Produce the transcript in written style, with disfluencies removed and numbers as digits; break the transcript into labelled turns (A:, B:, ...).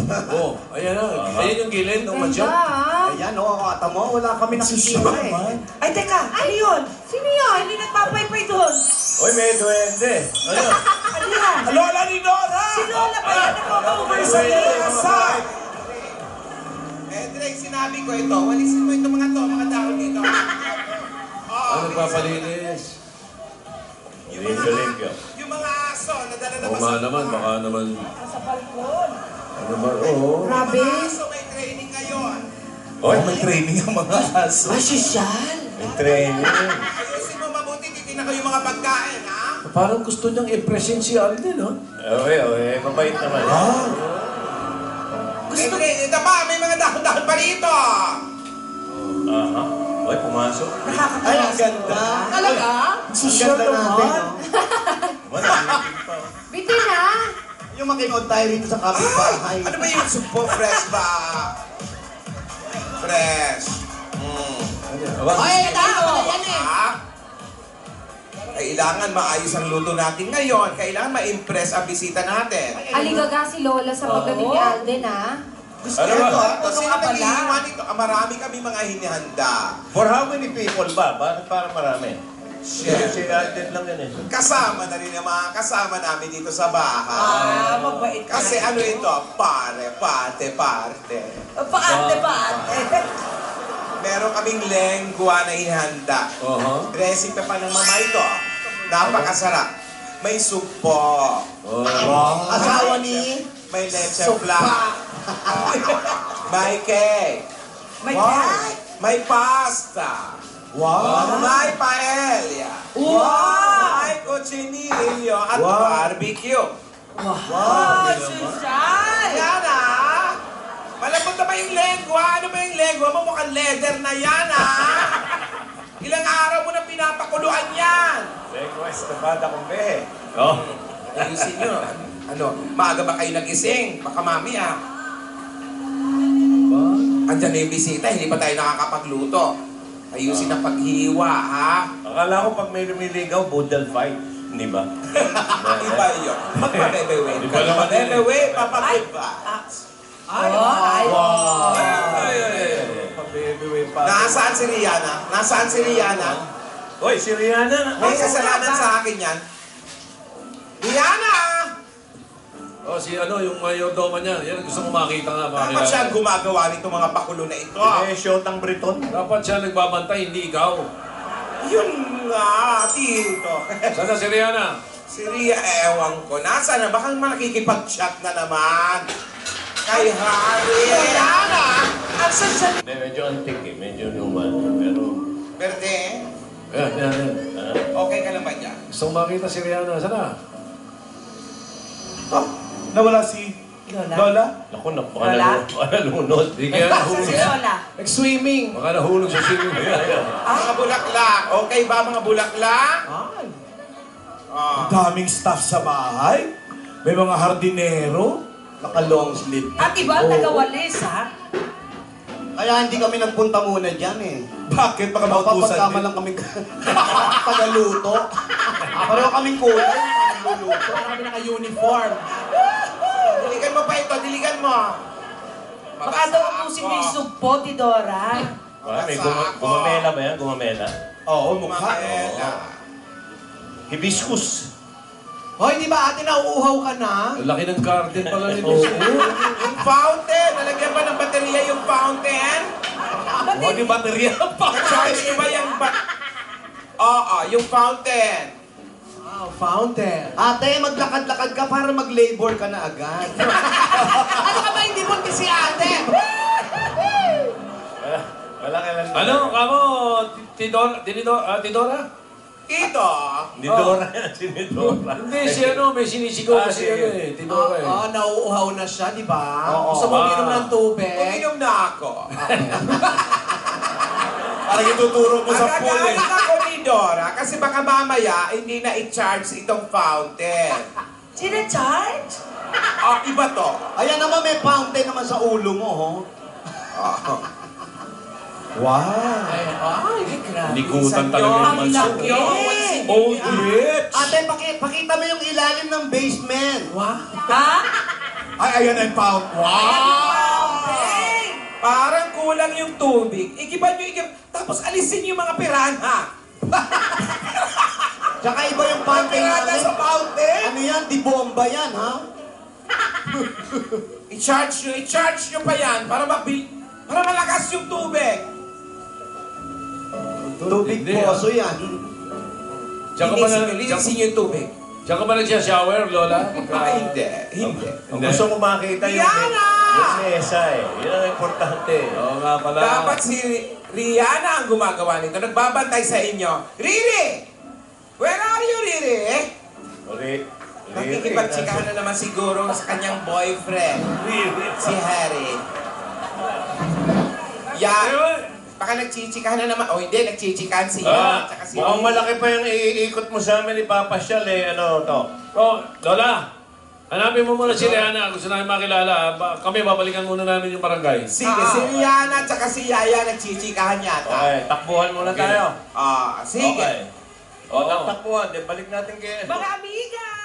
A: Oh, ayan na. Ayan yung gilid ng macho.
B: Ayan, kata mo, wala kami nakikita eh.
C: Ay, teka, ano yun? Sino yun? Hindi nagpapaypay doon.
A: Uy, may duwende. Ayun.
C: Ano yan?
A: Lola ni Dora!
C: Si Lola ba yan? Nagpapa-over sa
D: Drake, sinabi ko ito. Walisin mo itong mga dahon dito.
A: Ano nagpapalinis? Limpyo.
D: Yung mga aso, nadala na
A: Oo nga naman, baka naman...
C: Sa balkon.
A: Ano ba? Oo.
C: Grabe.
D: aso may training ngayon.
A: Oy, may training ang mga aso.
C: Sosyal.
A: May training.
D: Ayusin mo mabuti, titignan ko yung mga pagkain, ha?
A: Parang gusto niyang i-present si Alden, no? Oo, mabait naman.
D: Drake, ito pa, may mga dahon-dahon pa rito.
A: Oy, pumasok.
B: Ay, ang ganda.
C: Talaga?
B: Social natin, no?
C: Bitin na.
B: Yung makinod tayo rito sa kapitbahay.
D: Ano ba yung supo? Fresh ba? Fresh.
C: Ay, tao. Yan eh.
D: Kailangan maayos ang luto natin ngayon. Kailangan ma-impress ang bisita natin.
E: Aligaga si Lola sa pagdating ni Alden, ha?
D: Gusto
A: Ano
D: ko
A: ba?
D: ito. Sino nag-iiwan ito? Marami kami mga hinihanda.
A: For how many people ba? Bakit parang marami? Si Alden lang yan eh.
D: Kasama na rin ang mga kasama namin dito sa bahay.
C: Mabait ka.
D: Kasi ano ito? Parte.
C: Paarte.
D: Meron kaming lengua na hinihanda. Recipe pa ng mama ito. Napakasarap. May supo.
B: Asawa ni...
D: May leche flan. May cake.
C: May cake.
D: May pasta.
B: Wow!
D: May paella. May cochinillo at barbecue.
C: Wow, sosyal.
D: Yan ah! Malambot na ba yung lengua? Ano ba yung lengua mo? Mukhang leather na yan ah! Ilang araw mo na pinapakuluan yan?
A: Lengua estabada kong behe.
D: Ayusin nyo. Ano, maaga ba kayo nagising? Baka mami ah. Andyan na yung bisita, hindi pa tayo nakakapagluto. Ayusin ang paghiwa, ha?
A: Akala ko pag may lumiligaw, budal fight. Hindi ba?
D: Iba yun. Magpabebeway.
A: Iba naman yun.
D: Papabebeway, papabeba.
C: Ay.
A: Pabibigay pa.
D: Nasaan si Rihanna? Nasaan si Rihanna?
A: Hoy, si Rihanna.
D: May kasalanan sa akin yan. Rihanna!
A: Si yung mayodoma niya. Yan, gusto ko makita nga.
D: Dapat siya ang gumagawa nitong mga pakulo na ito.
A: Shotang Briton. Dapat siya nagbabantay, hindi ikaw.
D: Yun nga, tito.
A: Sana si Rihanna?
D: Si Ria, ewan ko. Nasaan na? Baka makikipag-chat na naman. Kay Harry. Rihanna! Ang sasal...
A: Hindi, medyo antik eh. Medyo luman. Pero...
D: Berde,
A: Yan.
D: okay ka naman yan?
A: Gusto ko makita si Rihanna. Sana?
B: Nawala si Lola?
A: Naku,
C: Lola?
A: baka nalunod. Hindi kaya
C: Saan si
A: nahulog.
C: Lola?
B: Nag-swimming.
A: Baka nahulog sa swimming.
D: Mga bulaklak. Okay ba mga bulaklak?
B: Ay,
D: Ah.
B: daming staff sa bahay. May mga hardinero. Naka-long sleeve.
C: At iba, taga-walis, ha?
B: Kaya hindi kami nagpunta muna dyan eh.
A: Bakit? Baka
B: Mapapagkama lang kami tagaluto. Pareho kaming kulay. Tagaluto.
C: Kami naka-uniform.
D: Diligan mo pa ito, diligan mo.
C: Baka daw ubusin mo yung sugpo, Tidora.
A: May gumamela ba yan? Gumamela?
B: Oo, mukha.
D: Mamela.
A: Hibiscus.
B: Hoy, di ba ate nauuhaw ka na?
A: Laki ng garden pala nito.
D: Yung fountain, nalagyan ba ng baterya yung fountain?
A: Huwag yung baterya pa.
D: Charge ba yung Oo, yung fountain.
B: Wow, fountain. Ate, maglakad-lakad ka para mag-labor ka na agad.
C: Ano ka ba hindi mo si ate?
A: Wala kailan. Ano? Kamo? Tidora?
D: Ito.
A: Ni Dora yan, si Dora. Hindi, may sinisigaw kasi Tidora eh.
B: Nauuhaw na siya, di ba?
D: Oo.
B: Gusto mo uminom ng tubig?
D: Uminom na ako.
A: Parang ituturo mo sa pool eh.
D: Agad-agad ako ni Dora kasi baka mamaya hindi na i-charge itong fountain.
C: Sina-charge?
D: Iba to.
B: Ayan naman, may fountain naman sa ulo mo, ho? Wow!
C: Ay, grabe.
A: Likutan talaga yung
C: Ang
A: manso.
C: laki.
A: Oh, yes!
B: Ate, pakita mo yung ilalim ng basement.
C: Wow. Ha?
B: Ay, ayan ang fountain. Wow!
D: Parang kulang yung tubig. Igiban nyo, tapos alisin yung mga piranha.
F: Tsaka iba yung fountain
D: Piranha
F: natin.
D: sa fountain.
F: Ano yan? Di bomba yan, ha?
D: I-charge nyo pa yan para malakas yung tubig.
F: Tubig
A: Hindi,
F: poso yan.
A: Diyan ka ba na...
D: Linisin nyo yung tubig.
A: Diyan ka ba nagsha-shower, Lola?
D: Hindi.
G: Ang gusto ko makita yung
D: Rihanna!
G: yung mesa eh. Yun ang importante.
A: Oo nga pala.
D: Dapat si Rihanna ang gumagawa nito. Nagbabantay sa inyo. Riri! Where are you, Riri? Nakikipagtsikahan na naman siguro sa kanyang boyfriend, si Harry. Yan. Baka nagchichikahan na naman. O hindi, nagchichikahan siya. Tsaka si
G: Mukhang malaki pa yung iikot mo sa amin ni Papa Shal eh. Ano to?
A: Oh, Lola! Hanapin mo muna si Rihanna. Gusto namin makilala. Kami, babalikan muna namin yung barangay.
D: Sige, si Rihanna at si Yaya nagchichikahan yata.
G: Okay, takbuhan muna tayo.
D: Sige.
G: Okay. O, takbuhan. Balik natin kay...
C: Mga amiga!